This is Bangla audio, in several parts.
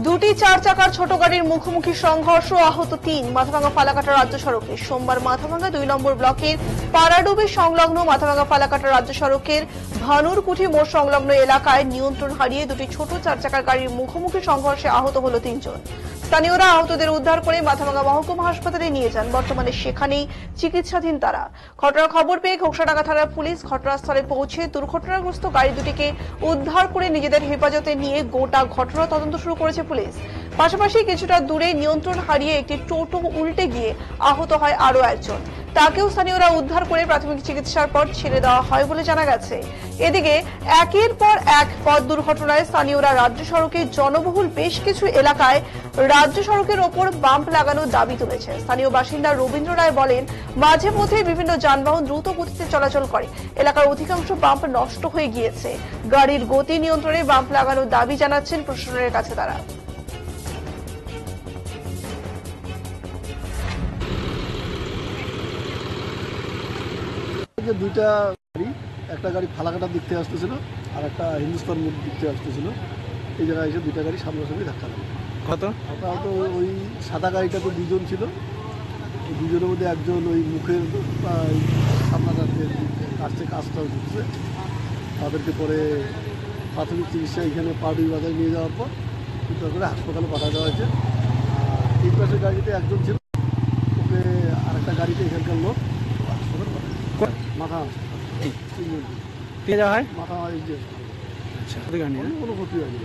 দুটি চার চাকার ছোট গাড়ির মুখোমুখি সংঘর্ষ, আহত ৩। মাথাভাঙ্গা ফালাকাটা রাজ্য সড়কে সোমবার মাথাভাঙ্গা ২ নম্বর ব্লকের পাড়াডুবি সংলগ্ন মাথাভাঙ্গা ফালাকাটা রাজ্য সড়কের ভানুরকুঠি মোড় সংলগ্ন এলাকায় নিয়ন্ত্রণ হারিয়ে দুটি ছোট চার চাকার গাড়ির মুখোমুখি সংঘর্ষে আহত হল ৩ জন। স্থানীয়রা আহতদের উদ্ধার করে মাথাভাঙ্গা মহকুমা হাসপাতালে নিয়ে যান। বর্তমানে সেখানেই চিকিৎসাধীন তারা। ঘটনার খবর পেয়ে ঘোকসাডাঙ্গা থানার পুলিশ ঘটনাস্থলে পৌঁছে দুর্ঘটনাগ্রস্ত গাড়ি দুটিকে উদ্ধার করে নিজেদের হেফাজতে নিয়ে গোটা ঘটনা তদন্ত শুরু করেছে পুলিশ। পাশাপাশি কিছুটা দূরে নিয়ন্ত্রণ হারিয়ে একটি টোটো উল্টে গিয়ে আহত হয় আরো একজন। তাকেও স্থানীয়রা উদ্ধার করে প্রাথমিক চিকিৎসার পর ছেড়ে দেওয়া হয় বলে জানা গেছে। এদিকে একের পর এক পথ দুর্ঘটনায় স্থানীয়রা রাজ্য সড়কের জনবহুল বেশ কিছু এলাকায় রাজ্য সড়কের ওপর বাম্প লাগানোর দাবি তুলেছে। স্থানীয় বাসিন্দা রবীন্দ্র রায় বলেন, মাঝে মধ্যে বিভিন্ন যানবাহন দ্রুত গতিতে চলাচল করে, এলাকার অধিকাংশ বাম্প নষ্ট হয়ে গিয়েছে। গাড়ির গতি নিয়ন্ত্রণে বাম্প লাগানোর দাবি জানাচ্ছেন প্রশাসনের কাছে তারা। দুইটা গাড়ি, একটা গাড়ি ফালাকাটার দিক থেকে আসতেছিল আর একটা হিন্দুস্তান মোড় দিক থেকে আসতেছিল। এই জায়গায় এসে দুইটা গাড়ি সামনাসামনি ধাক্কা লাগে। হঠাৎ ওই সাদা গাড়িটাতে দুজন ছিল, দুজনের মধ্যে একজন ওই মুখের সামনাটাতে কাটছে, কাজটা ঢুকছে। তাদেরকে পরে প্রাথমিক চিকিৎসা এখানে পাড়ুই বাজারে নিয়ে যাওয়ার পর উদ্ধার করে হাসপাতালে পাঠা দেওয়া হয়েছে। এই পাশের গাড়িতে একজন ছিল, ওকে আরেকটা গাড়িতে এখানকার লোক হাসপাতাল মাথা মাথা কোনো ক্ষতি হয়নি।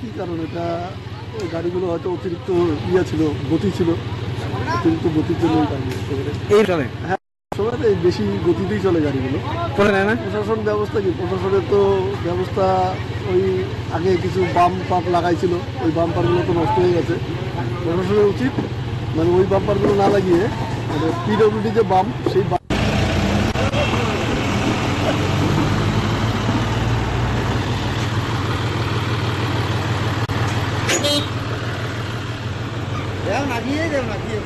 কি কারণ এটা, ওই গাড়িগুলো হয়তো অতিরিক্ত ছিল, গতি ছিল, অতিরিক্ত গতির জন্য হ্যাঁ সবাই বেশি গতিতেই চলে গাড়িগুলো। প্রশাসন ব্যবস্থা কি, প্রশাসনের তো ব্যবস্থা ওই আগে কিছু বাম্পার লাগাইছিল, ওই বাম্পারগুলো তো নষ্ট হয়ে গেছে। প্রশাসনের উচিত মানে ওই বাম্পারগুলো না লাগিয়ে মানে পিডব্লিউডি যে বাম্প, সেই দেও না দিয়ে